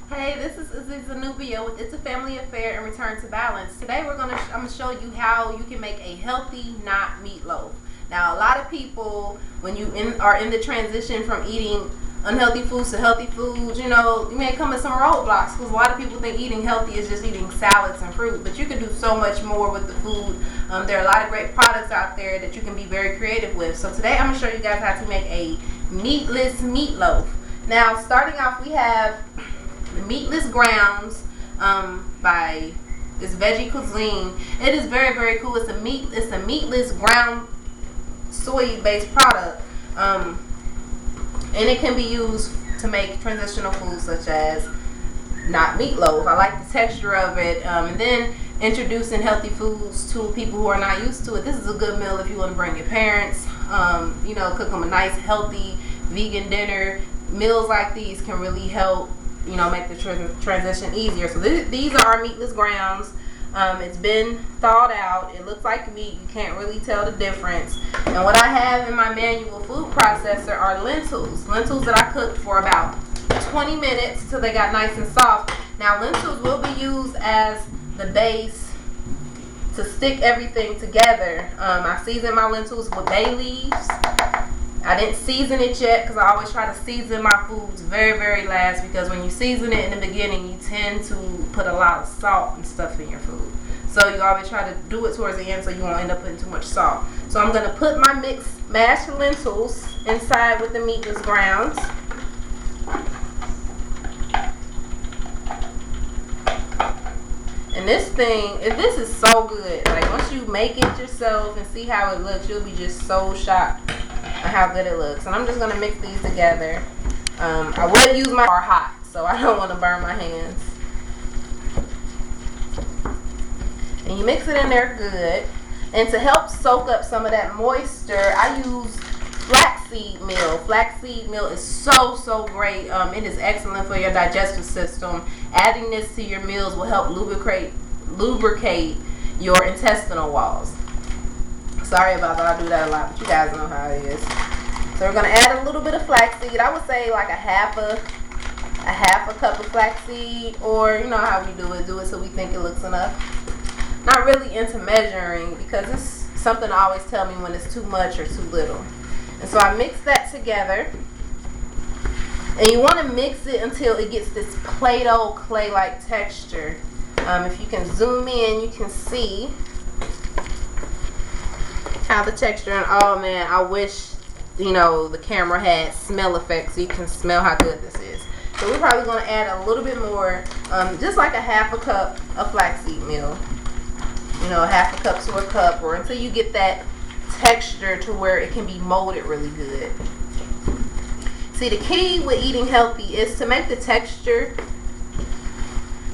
Hey, this is Azizah Nubia with It's a Family Affair and Return to Balance. Today I'm gonna show you how you can make a healthy not meatloaf. Now, a lot of people, when you are in the transition from eating unhealthy foods to healthy foods, you may come with some roadblocks because a lot of people think eating healthy is just eating salads and fruit, but you can do so much more with the food. There are a lot of great products out there that you can be very creative with. So today I'm gonna show you guys how to make a meatless meatloaf. Now, starting off, we have the meatless grounds by this Veggie Cuisine. It is very, very cool. It's a meatless ground soy based product, and it can be used to make transitional foods such as not meatloaf. I like the texture of it, and then introducing healthy foods to people who are not used to it. This is a good meal if you want to bring your parents, cook them a nice healthy vegan dinner. Meals like these can really help make the transition easier. So these are our meatless grounds. It's been thawed out. It looks like meat. You can't really tell the difference. And what I have in my manual food processor are lentils. Lentils that I cooked for about 20 minutes till they got nice and soft. Now, lentils will be used as the base to stick everything together. I seasoned my lentils with bay leaves. I didn't season it yet because I always try to season my foods very, very last, because when you season it in the beginning, you tend to put a lot of salt and stuff in your food. So you always try to do it towards the end so you won't end up putting too much salt. So I'm going to put my mixed mashed lentils inside with the meatless grounds. And this is so good. Like, once you make it yourself and see how it looks, you'll be just so shocked at how good it looks. And I'm just going to mix these together. I would use my are hot, so I don't want to burn my hands. And you mix it in there good. And to help soak up some of that moisture, I use flaxseed meal. Flaxseed meal is so great. It is excellent for your digestive system. Adding this to your meals will help lubricate your intestinal walls. Sorry about that, I do that a lot, but you guys know how it is. So we're gonna add a little bit of flaxseed. I would say like a half a cup of flaxseed, or how we do it so we think it looks enough. Not really into measuring, because it's something to always tell me when it's too much or too little. And so I mix that together. And you want to mix it until it gets this Play-Doh clay-like texture. If you can zoom in, you can see how the texture, and oh man, I wish the camera had smell effects so you can smell how good this is. So we're probably going to add a little bit more, just like a half a cup of flaxseed meal. A half a cup to a cup, or until you get that texture to where it can be molded really good. See, the key with eating healthy is to make the texture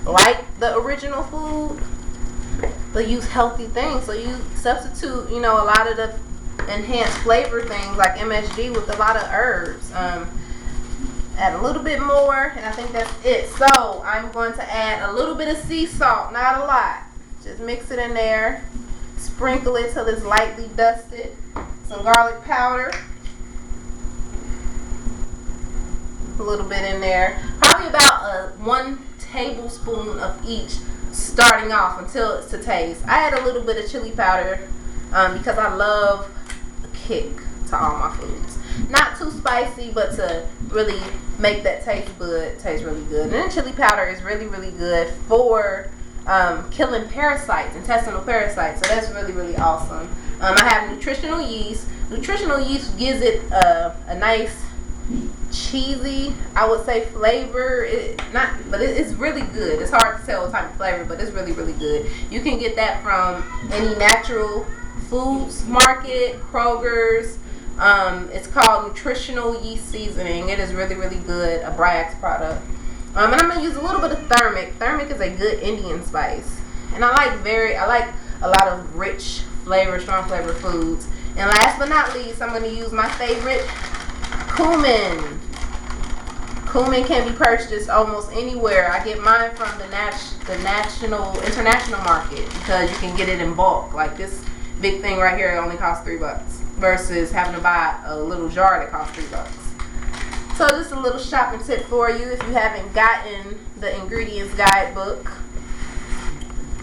like the original food, but use healthy things. So you substitute, a lot of the enhanced flavor things like MSG with a lot of herbs. Add a little bit more, and I think that's it. So I'm going to add a little bit of sea salt, not a lot. Just mix it in there. Sprinkle it till it's lightly dusted. Some garlic powder. A little bit in there. Probably about 1 tablespoon of each starting off until it's to taste. I add a little bit of chili powder because I love a kick to all my foods. Not too spicy, but to really make that taste really good. And then chili powder is really, really good for killing parasites, intestinal parasites. So that's really, really awesome. I have nutritional yeast. Nutritional yeast gives it a nice cheesy, I would say, flavor. It's really good. It's hard to tell what type of flavor, but it's really, really good. You can get that from any natural foods market, Kroger's. It's called nutritional yeast seasoning. It is really, really good. A Bragg's product. And I'm gonna use a little bit of turmeric. Turmeric is a good Indian spice, and I like a lot of rich flavor, strong flavor foods. And last but not least, I'm gonna use my favorite, cumin. Cumin can be purchased almost anywhere. I get mine from the international market because you can get it in bulk. Like this big thing right here, it only costs $3 versus having to buy a little jar that costs $3. So just a little shopping tip for you if you haven't gotten the ingredients guidebook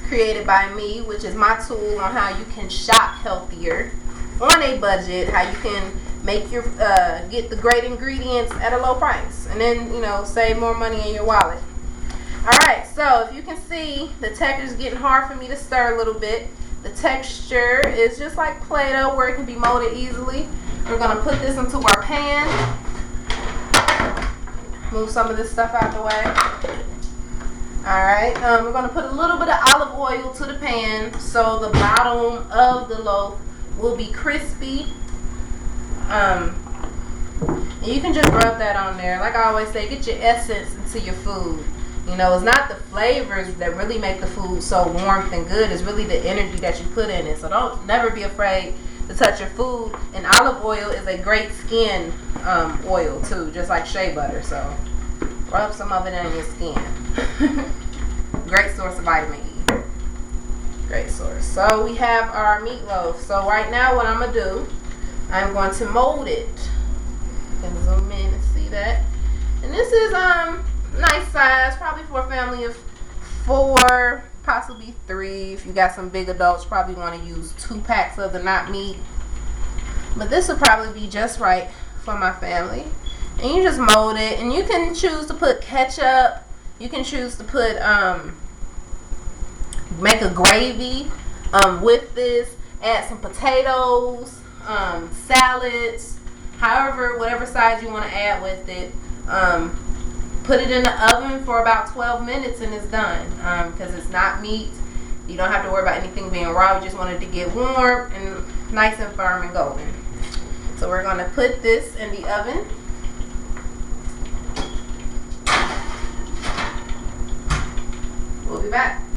created by me, which is my tool on how you can shop healthier on a budget, how you can make your get the great ingredients at a low price, and then save more money in your wallet. All right, so if you can see, the texture is getting hard for me to stir a little bit. The texture is just like Play-Doh, where it can be molded easily. We're gonna put this into our pan. Move some of this stuff out the way. All right, we're gonna put a little bit of olive oil to the pan so the bottom of the loaf will be crispy. And you can just rub that on there. Like I always say, get your essence into your food. It's not the flavors that really make the food so warm and good. It's really the energy that you put in it. So don't never be afraid to touch your food. And olive oil is a great skin oil too, just like shea butter. So rub some of it on your skin. Great source of vitamin E. Great source. So we have our meatloaf. So right now what I'm going to do, I'm going to mold it. You can zoom in and see that. And this is nice size, probably for a family of 4, possibly 3. If you got some big adults, probably want to use 2 packs of the not meat. But this will probably be just right for my family. And you just mold it, and you can choose to put ketchup. You can choose to put make a gravy with this. Add some potatoes, salads, however, whatever size you want to add with it. Put it in the oven for about 12 minutes and it's done. Because it's not meat, you don't have to worry about anything being raw. You just want it to get warm and nice and firm and golden. So we're going to put this in the oven. We'll be back.